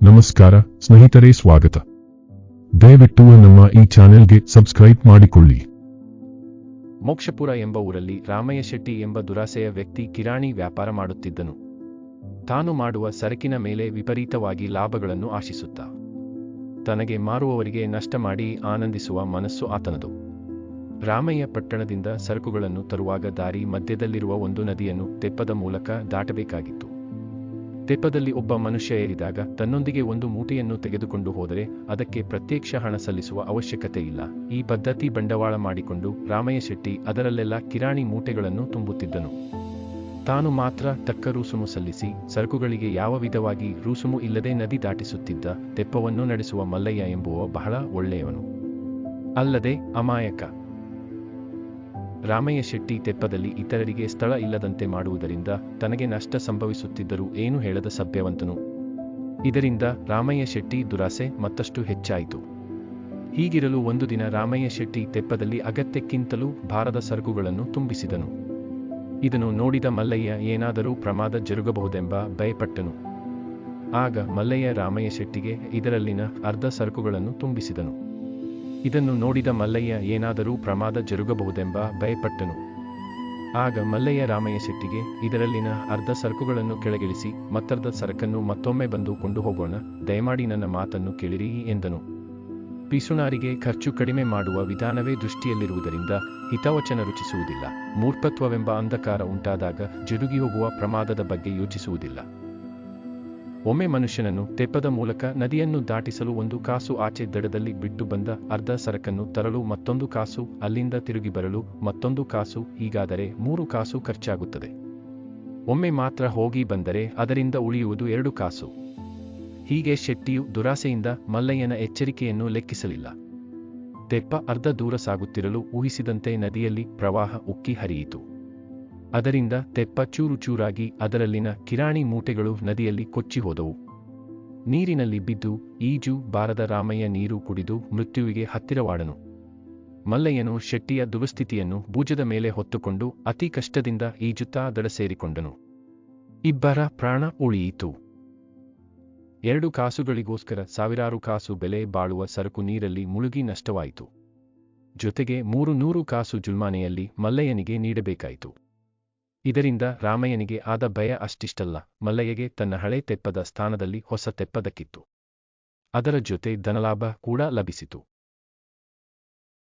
ನಮಸ್ಕಾರ ಸ್ನೇಹಿತರೆ, ಸ್ವಾಗತ. ದಯವಿಟ್ಟು ನಮ್ಮ ಈ ಚಾನೆಲ್ಗೆ ಸಬ್ಸ್ಕ್ರೈಬ್ ಮಾಡಿಕೊಳ್ಳಿ. ಮೋಕ್ಷಪುರ ಎಂಬ ಊರಲ್ಲಿ ರಾಮಯ್ಯ ಶೆಟ್ಟಿ ಎಂಬ ದುರಾಸೆಯ ವ್ಯಕ್ತಿ ಕಿರಾಣಿ ವ್ಯಾಪಾರ ಮಾಡುತ್ತಿದ್ದನು. ತಾನು ಮಾಡುವ ಸರಕಿನ ಮೇಲೆ ವಿಪರೀತವಾಗಿ ಲಾಭಗಳನ್ನು ಆಶಿಸುತ್ತಾ ತನಗೆ ಮಾರುವವರಿಗೆ ನಷ್ಟ ಮಾಡಿ ಆನಂದಿಸುವ ಮನಸ್ಸು ಆತನದು. ರಾಮಯ್ಯ ಪಟ್ಟಣದಿಂದ ಸರಕುಗಳನ್ನು ತರುವಾಗ ದಾರಿ ಮಧ್ಯದಲ್ಲಿರುವ ಒಂದು ನದಿಯನ್ನು ತೆಪ್ಪದ ಮೂಲಕ ದಾಟಬೇಕಾಗಿತ್ತು. ತೆಪ್ಪದಲ್ಲಿ ಒಬ್ಬ ಮನುಷ್ಯ ಏರಿದಾಗ ತನ್ನೊಂದಿಗೆ ಒಂದು ಮೂಟೆಯನ್ನು ತೆಗೆದುಕೊಂಡು ಹೋದರೆ ಅದಕ್ಕೆ ಪ್ರತ್ಯಕ್ಷ ಹಣ ಸಲ್ಲಿಸುವ ಅವಶ್ಯಕತೆ ಇಲ್ಲ. ಈ ಪದ್ಧತಿ ಬಂಡವಾಳ ಮಾಡಿಕೊಂಡು ರಾಮಯ್ಯ ಶೆಟ್ಟಿ ಅದರಲ್ಲೆಲ್ಲ ಕಿರಾಣಿ ಮೂಟೆಗಳನ್ನು ತುಂಬುತ್ತಿದ್ದನು. ತಾನು ಮಾತ್ರ ತಕ್ಕ ರೂಸುಮು ಸಲ್ಲಿಸಿ ಸರಕುಗಳಿಗೆ ಯಾವ ವಿಧವಾಗಿ ರೂಸುಮು ಇಲ್ಲದೆ ನದಿ ದಾಟಿಸುತ್ತಿದ್ದ. ತೆಪ್ಪವನ್ನು ನಡೆಸುವ ಮಲ್ಲಯ್ಯ ಎಂಬುವ ಬಹಳ ಒಳ್ಳೆಯವನು, ಅಲ್ಲದೆ ಅಮಾಯಕ. ರಾಮಯ್ಯ ಶೆಟ್ಟಿ ತೆಪ್ಪದಲ್ಲಿ ಇತರರಿಗೆ ಸ್ಥಳ ಇಲ್ಲದಂತೆ ಮಾಡುವುದರಿಂದ ತನಗೆ ನಷ್ಟ ಸಂಭವಿಸುತ್ತಿದ್ದರೂ ಏನು ಹೇಳದ ಸಭ್ಯವಂತನು. ಇದರಿಂದ ರಾಮಯ್ಯ ಶೆಟ್ಟಿ ದುರಾಸೆ ಮತ್ತಷ್ಟು ಹೆಚ್ಚಾಯಿತು. ಹೀಗಿರಲು ಒಂದು ದಿನ ರಾಮಯ್ಯ ಶೆಟ್ಟಿ ತೆಪ್ಪದಲ್ಲಿ ಅಗತ್ಯಕ್ಕಿಂತಲೂ ಭಾರದ ಸರಕುಗಳನ್ನು ತುಂಬಿಸಿದನು. ಇದನ್ನು ನೋಡಿದ ಮಲ್ಲಯ್ಯ ಏನಾದರೂ ಪ್ರಮಾದ ಜರುಗಬಹುದೆಂಬ ಭಯಪಟ್ಟನು. ಆಗ ಮಲ್ಲಯ್ಯ ರಾಮಯ್ಯ ಶೆಟ್ಟಿಗೆ ಇದರಲ್ಲಿನ ಅರ್ಧ ಸರಕುಗಳನ್ನು ತುಂಬಿಸಿದನು. ಇದನ್ನು ನೋಡಿದ ಮಲ್ಲಯ್ಯ ಏನಾದರೂ ಪ್ರಮಾದ ಜರುಗಬಹುದೆಂಬ ಭಯಪಟ್ಟನು. ಆಗ ಮಲ್ಲಯ್ಯ ರಾಮಯ್ಯ ಶೆಟ್ಟಿಗೆ ಇದರಲ್ಲಿನ ಅರ್ಧ ಸರಕುಗಳನ್ನು ಕೆಳಗಿಳಿಸಿ ಮತ್ತರ್ಧ ಸರಕನ್ನು ಮತ್ತೊಮ್ಮೆ ಬಂದು ಕೊಂಡು ಹೋಗೋಣ, ದಯಮಾಡಿ ನನ್ನ ಮಾತನ್ನು ಕೇಳಿರಿ ಎಂದನು. ಪಿಸುಣಾರಿಗೆ ಖರ್ಚು ಕಡಿಮೆ ಮಾಡುವ ವಿಧಾನವೇ ದೃಷ್ಟಿಯಲ್ಲಿರುವುದರಿಂದ ಹಿತವಚನ ರುಚಿಸುವುದಿಲ್ಲ. ಮೂರ್ಖತ್ವವೆಂಬ ಅಂಧಕಾರ ಉಂಟಾದಾಗ ಜರುಗಿ ಹೋಗುವ ಪ್ರಮಾದದ ಬಗ್ಗೆ ಯೋಚಿಸುವುದಿಲ್ಲ. ಒಮ್ಮೆ ಮನುಷ್ಯನನ್ನು ತೆಪ್ಪದ ಮೂಲಕ ನದಿಯನ್ನು ದಾಟಿಸಲು 1 ಕಾಸು ಆಚೆ ದಡದಲ್ಲಿ ಬಿಟ್ಟು ಬಂದ ಅರ್ಧ ಸರಕನ್ನು ತರಲು ಮತ್ತೊಂದು ಕಾಸು, ಅಲ್ಲಿಂದ ತಿರುಗಿ ಬರಲು ಮತ್ತೊಂದು ಕಾಸು, ಹೀಗಾದರೆ 3 ಕಾಸು ಖರ್ಚಾಗುತ್ತದೆ. ಒಮ್ಮೆ ಮಾತ್ರ ಹೋಗಿ ಬಂದರೆ ಅದರಿಂದ ಉಳಿಯುವುದು 2 ಕಾಸು. ಹೀಗೆ ಶೆಟ್ಟಿಯು ದುರಾಸೆಯಿಂದ ಮಲ್ಲಯ್ಯನ ಎಚ್ಚರಿಕೆಯನ್ನು ಲೆಕ್ಕಿಸಲಿಲ್ಲ. ತೆಪ್ಪ ಅರ್ಧ ದೂರ ಸಾಗುತ್ತಿರಲು ಊಹಿಸಿದಂತೆ ನದಿಯಲ್ಲಿ ಪ್ರವಾಹ ಉಕ್ಕಿ ಹರಿಯಿತು. ಅದರಿಂದ ತೆಪ್ಪ ಚೂರು ಚೂರಾಗಿ ಅದರಲ್ಲಿನ ಕಿರಾಣಿ ಮೂಟೆಗಳು ನದಿಯಲ್ಲಿ ಕೊಚ್ಚಿ ಹೋದವು. ನೀರಿನಲ್ಲಿ ಬಿದ್ದು ಈಜು ಬಾರದ ರಾಮಯ್ಯ ನೀರು ಕುಡಿದು ಮೃತ್ಯುವಿಗೆ ಹತ್ತಿರವಾಡನು. ಮಲ್ಲಯ್ಯನು ಶೆಟ್ಟಿಯ ದುಸ್ಥಿತಿಯನ್ನು ಭುಜದ ಮೇಲೆ ಹೊತ್ತುಕೊಂಡು ಅತಿ ಕಷ್ಟದಿಂದ ಈಜುತ್ತಾ ದಡ ಸೇರಿಕೊಂಡನು. ಇಬ್ಬರ ಪ್ರಾಣ ಉಳಿಯಿತು. 2 ಕಾಸುಗಳಿಗೋಸ್ಕರ ಸಾವಿರಾರು ಕಾಸು ಬೆಲೆ ಬಾಳುವ ಸರಕು ನೀರಲ್ಲಿ ಮುಳುಗಿ ನಷ್ಟವಾಯಿತು. ಜೊತೆಗೆ 300 ಕಾಸು ಜುಲ್ಮಾನೆಯಲ್ಲಿ ಮಲ್ಲಯ್ಯನಿಗೆ ನೀಡಬೇಕಾಯಿತು. ಇದರಿಂದ ರಾಮಯ್ಯನಿಗೆ ಆದ ಭಯ ಅಷ್ಟಿಷ್ಟಲ್ಲ, ಮಲ್ಲಯ್ಯಗೆ ತನ್ನ ಹಳೆ ತೆಪ್ಪದ ಸ್ಥಾನದಲ್ಲಿ ಹೊಸ ತೆಪ್ಪ ದಕ್ಕಿತ್ತು. ಅದರ ಜೊತೆ ಧನಲಾಭ ಕೂಡ ಲಭಿಸಿತು.